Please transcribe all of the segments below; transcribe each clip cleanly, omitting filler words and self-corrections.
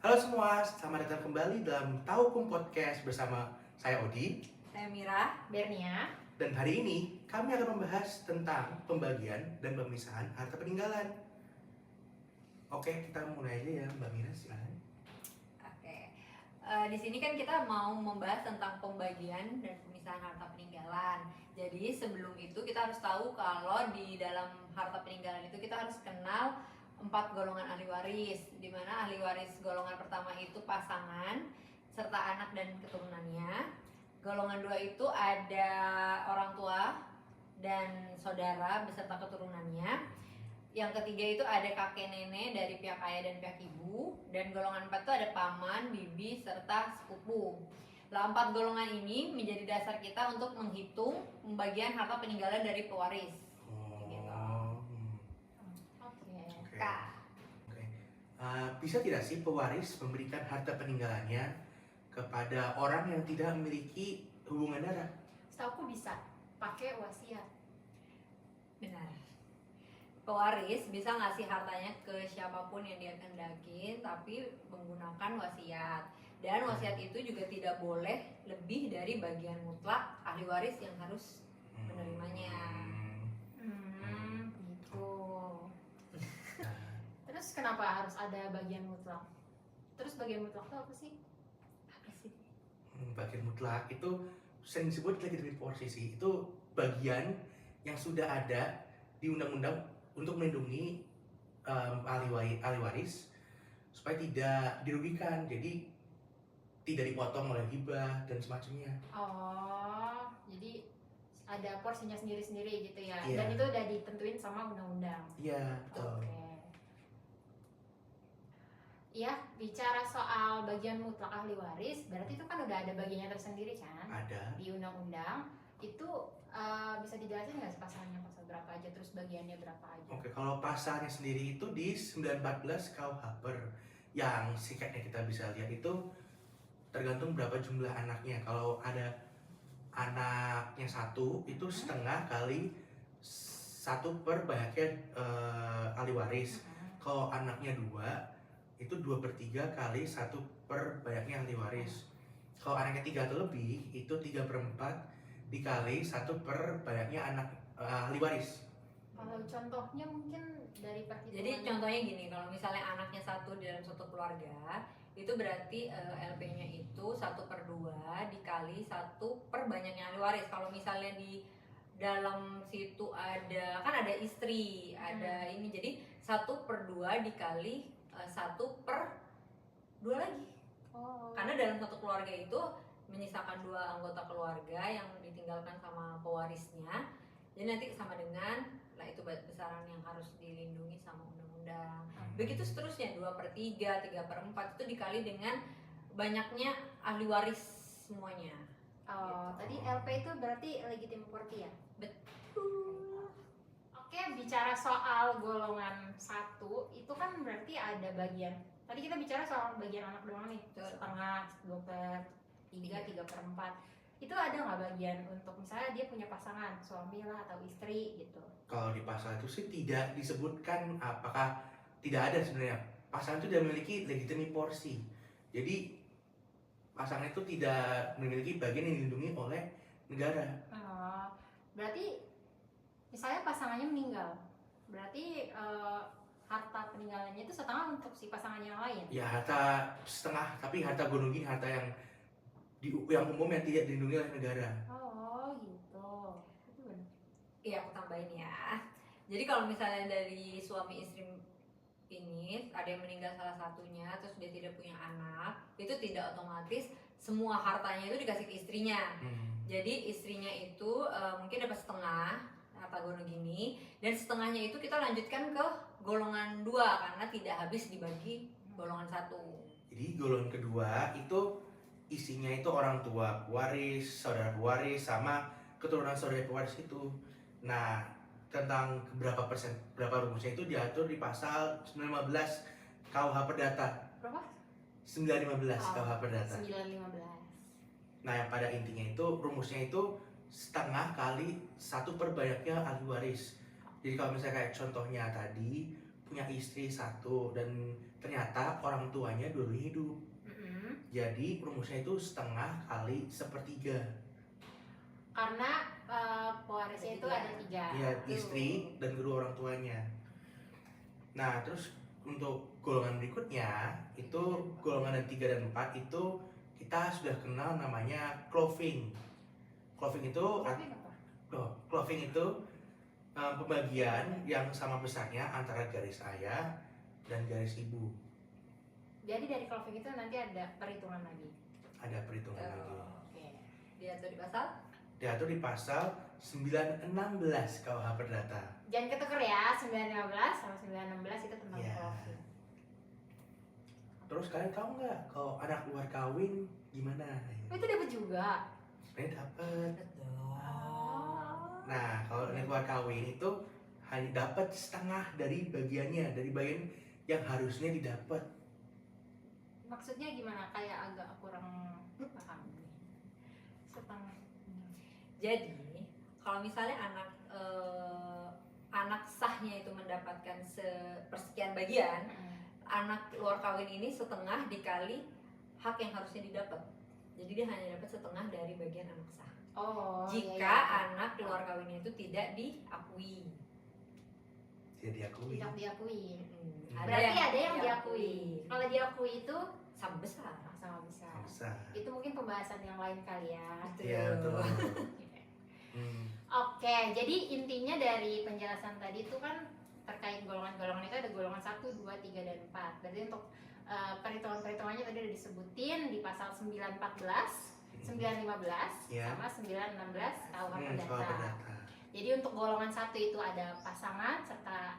Halo semua, selamat datang kembali dalam Taukum Podcast bersama saya Odi. Saya Mira, Bernia. Dan hari ini kami akan membahas tentang pembagian dan pemisahan harta peninggalan. Oke, kita mulai aja ya, Mbak Mira, silakan. oke. Di sini kan kita mau membahas tentang pembagian dan pemisahan harta peninggalan. Jadi sebelum itu kita harus tahu kalau di dalam harta peninggalan itu kita harus kenal 4 golongan ahli waris, di mana ahli waris golongan pertama itu pasangan serta anak dan keturunannya. Golongan 2 itu ada orang tua dan saudara beserta keturunannya. Yang ketiga itu ada kakek nenek dari pihak ayah dan pihak ibu. Dan golongan 4 itu ada paman, bibi, serta sepupu. Lah 4 golongan ini menjadi dasar kita untuk menghitung pembagian harta peninggalan dari pewaris. Oke. Kak, Bisa tidak sih pewaris memberikan harta peninggalannya kepada orang yang tidak memiliki hubungan darah? Setahuku bisa pakai wasiat. benar. Pewaris bisa ngasih hartanya ke siapapun yang dia kehendaki, tapi menggunakan wasiat. Dan wasiat itu juga tidak boleh lebih dari bagian mutlak ahli waris yang harus menerimanya. Gitu. Nah, Terus kenapa harus ada bagian mutlak? Terus bagian mutlak itu apa sih? Apa sih? bagian mutlak itu sering disebut legitimate posisi, itu bagian yang sudah ada di undang-undang untuk melindungi ahli waris supaya tidak dirugikan, jadi tidak dipotong oleh hibah dan semacamnya. Oh, jadi ada porsinya sendiri-sendiri gitu ya. Iya. Dan itu udah ditentuin sama undang-undang. Iya, betul. Oke. Ya, bicara soal bagian mutlak ahli waris, berarti itu kan udah ada bagiannya tersendiri kan? Ada. Di undang-undang itu bisa dijelasin nggak sih pasalnya pasal berapa aja, terus bagiannya berapa aja? Oke, kalau pasalnya sendiri itu di 914 KUH per, yang sikatnya kita bisa lihat itu tergantung berapa jumlah anaknya. Kalau ada anaknya satu itu setengah kali 1/, banyaknya ahli waris. Kalau anaknya 2 itu 2/3 kali 1/, banyaknya ahli waris. Kalau anaknya 3 atau lebih itu 3/4 dikali 1/, banyaknya anak ahli waris. Kalau contohnya mungkin dari perhitungan. Jadi contohnya gini, kalau misalnya anaknya satu di dalam satu keluarga, itu berarti LP-nya itu 1/2 dikali 1/, banyaknya ahli waris. Kalau misalnya di dalam situ ada, kan ada istri, ada ini, jadi 1/2 dikali 1/2 lagi. Oh. Karena dalam satu keluarga itu menyisakan 2 anggota keluarga yang ditinggalkan sama pewarisnya. Jadi nanti sama dengan, lah itu besaran yang harus dilindungi sama undang-undang. Begitu seterusnya, 2/3, 3/4 itu dikali dengan banyaknya ahli waris semuanya. Oh, Gitu. tadi LP itu berarti legitimate party ya? Betul. Oke, bicara soal golongan 1, itu kan berarti ada bagian. Tadi kita bicara soal bagian anak doang nih, Betul. setengah, 2/3, 3/4. Itu ada nggak bagian untuk misalnya dia punya pasangan, suami lah atau istri gitu? Kalau di pasal itu sih tidak disebutkan apakah, tidak ada sebenarnya. Pasangan itu tidak memiliki legitimate porsi. Jadi pasangan itu tidak memiliki bagian yang dilindungi oleh negara. Berarti misalnya pasangannya meninggal, berarti harta peninggalannya itu setengah untuk si pasangan yang lain. Ya harta setengah, tapi harta gonogin, harta yang yang umum yang tidak dilindungi oleh negara. Oh gitu. Itu benar. Iya, aku tambahin ya. Jadi kalau misalnya dari suami istri ini ada yang meninggal salah satunya, terus dia tidak punya anak, itu tidak otomatis semua hartanya itu dikasih ke istrinya. Jadi istrinya itu mungkin dapat setengah harta gonogini, dan setengahnya itu kita lanjutkan ke golongan 2 karena tidak habis dibagi golongan 1. Jadi golongan kedua itu isinya itu orang tua pewaris, saudara pewaris, sama keturunan saudara pewaris itu. Nah, tentang berapa persen, berapa rumusnya itu diatur di pasal 915 KUH Perdata. Berapa? 915 KUH Perdata. 915. Nah, yang pada intinya itu rumusnya itu setengah kali 1/, banyaknya ahli waris. Jadi kalau misalnya kayak contohnya tadi, punya istri satu dan ternyata orang tuanya dulu hidup. Mm-mm. Jadi rumusnya itu setengah kali sepertiga. Karena pewarisnya itu ada 3. Iya, Tuh. istri dan kedua orang tuanya. Nah, terus untuk golongan berikutnya itu golongan 3 dan 4 itu kita sudah kenal namanya cloving. Cloving itu cloving itu pembagian yang sama besarnya antara garis ayah dan garis ibu. Jadi dari cloving itu nanti ada perhitungan lagi. Ada perhitungan lagi. Oke. Diatur di pasal Diatur di pasal 916 KUH Perdata. Jangan ketuker ya, 915 sama 916 itu tentang Iya. cloving. Terus kalian tahu nggak kalau anak luar kawin gimana? Oh, itu dapat juga. Sebenarnya dapat. Oh. Nah, kalau anak luar kawin itu hanya dapat setengah dari bagiannya, dari bagian yang harusnya didapat. Maksudnya gimana? Kayak agak kurang paham nih. Setengah. Jadi, kalau misalnya anak sahnya itu mendapatkan sepersekian bagian, anak luar kawin ini setengah dikali hak yang harusnya didapat. Jadi dia hanya dapat setengah dari bagian anak sah. Oh. Jika iya. anak luar kawinnya itu tidak diakui. Tidak diakui. Tidak diakui. Berarti Ada yang diakui. Kalau diakui itu sama besar. sama besar. Bisa. Itu mungkin pembahasan yang lain kali ya. Iya, betul. Oke, jadi intinya dari penjelasan tadi itu kan terkait golongan-golongan itu ada golongan 1, 2, 3, dan 4. Berarti untuk perhitungan-perhitungannya tadi udah disebutin di pasal 914, 915, Ya. sama 916 KUH KUH Perdata. Perdata. Jadi untuk golongan 1 itu ada pasangan serta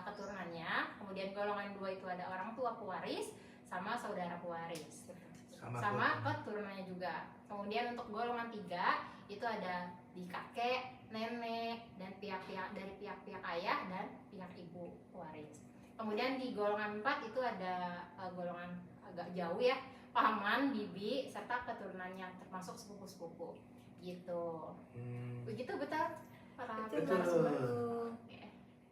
keturunannya, kemudian golongan 2 itu ada orang tua pewaris sama saudara pewaris. Sama keturunannya juga. Kemudian untuk golongan 3 itu ada di kakek, nenek, dan pihak-pihak dari pihak-pihak ayah dan pihak ibu pewaris. Kemudian di golongan 4 itu ada golongan agak jauh ya, paman, bibi, serta keturunannya termasuk sepupu-sepupu gitu. Begitu betul? Betul.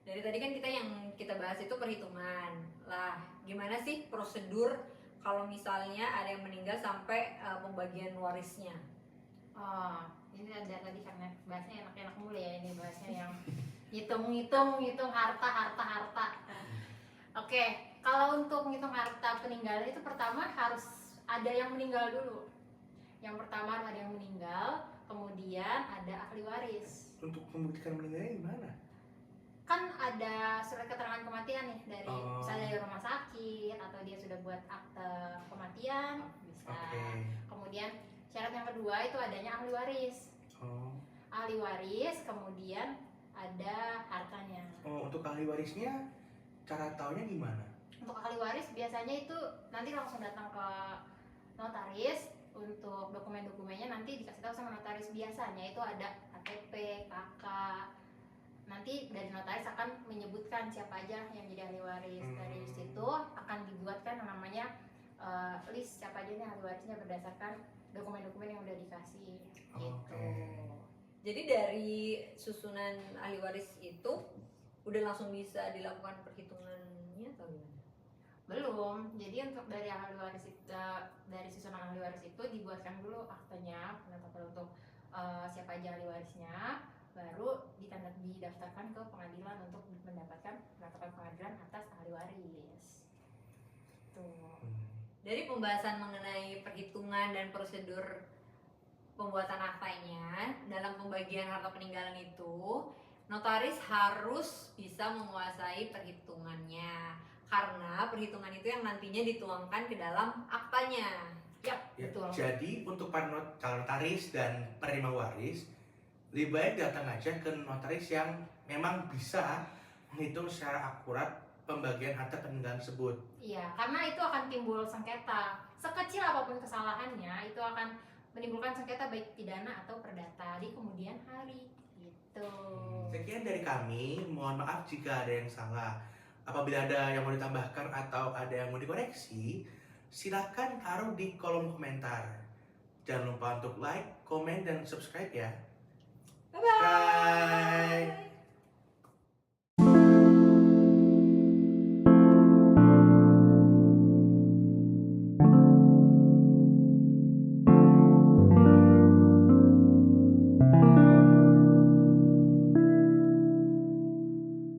Dari tadi kan yang kita bahas itu perhitungan. Lah, gimana sih prosedur kalau misalnya ada yang meninggal sampai pembagian warisnya? Oh, ini ada tadi karena bahasnya enak-enak mulu ya, ini bahasnya yang hitung harta. Oke, kalau untuk menghitung harta peninggalan itu pertama harus ada yang meninggal dulu. Yang pertama harus ada yang meninggal, kemudian ada ahli waris. Untuk membuktikan meninggalnya gimana? Kan ada surat keterangan kematian nih dari Oh. misalnya dari rumah sakit atau dia sudah buat akte kematian bisa. Oke. Kemudian syarat yang kedua itu adanya ahli waris. Oh. Ahli waris kemudian ada hartanya. Oh, untuk ahli warisnya cara taunya gimana? Untuk ahli waris biasanya itu nanti langsung datang ke notaris. Untuk dokumen-dokumennya nanti dikasih tahu sama notaris. Biasanya itu ada KTP, KK. Nanti dari notaris akan menyebutkan siapa aja yang jadi ahli waris. Dari situ akan dibuatkan namanya list siapa aja nih ahli warisnya berdasarkan dokumen-dokumen yang udah dikasih gitu. Oke. Jadi dari susunan ahli waris itu udah langsung bisa dilakukan perhitungannya atau gimana? Belum. Jadi untuk dari ahli waris itu, dari susunan ahli waris itu dibuatkan dulu aktenya penetapan untuk siapa aja ahli warisnya, baru didaftarkan ke pengadilan untuk mendapatkan penetapan pengadilan atas ahli waris. Tuh. Dari pembahasan mengenai perhitungan dan prosedur pembuatan aktanya dalam pembagian harta peninggalan itu, notaris harus bisa menguasai perhitungannya karena perhitungan itu yang nantinya dituangkan ke dalam aktanya. Yap, Ya, betul. jadi untuk para calon notaris dan penerima waris, lebih baik datang aja ke notaris yang memang bisa menghitung secara akurat pembagian harta peninggalan tersebut. Iya, karena itu akan timbul sengketa. Sekecil apapun kesalahannya, itu akan menimbulkan sengketa baik pidana atau perdata di kemudian hari. Gitu. Sekian dari kami, mohon maaf jika ada yang salah. Apabila ada yang mau ditambahkan atau ada yang mau dikoreksi, silakan taruh di kolom komentar. Jangan lupa untuk like, komen, dan subscribe ya. Bye-bye. Bye.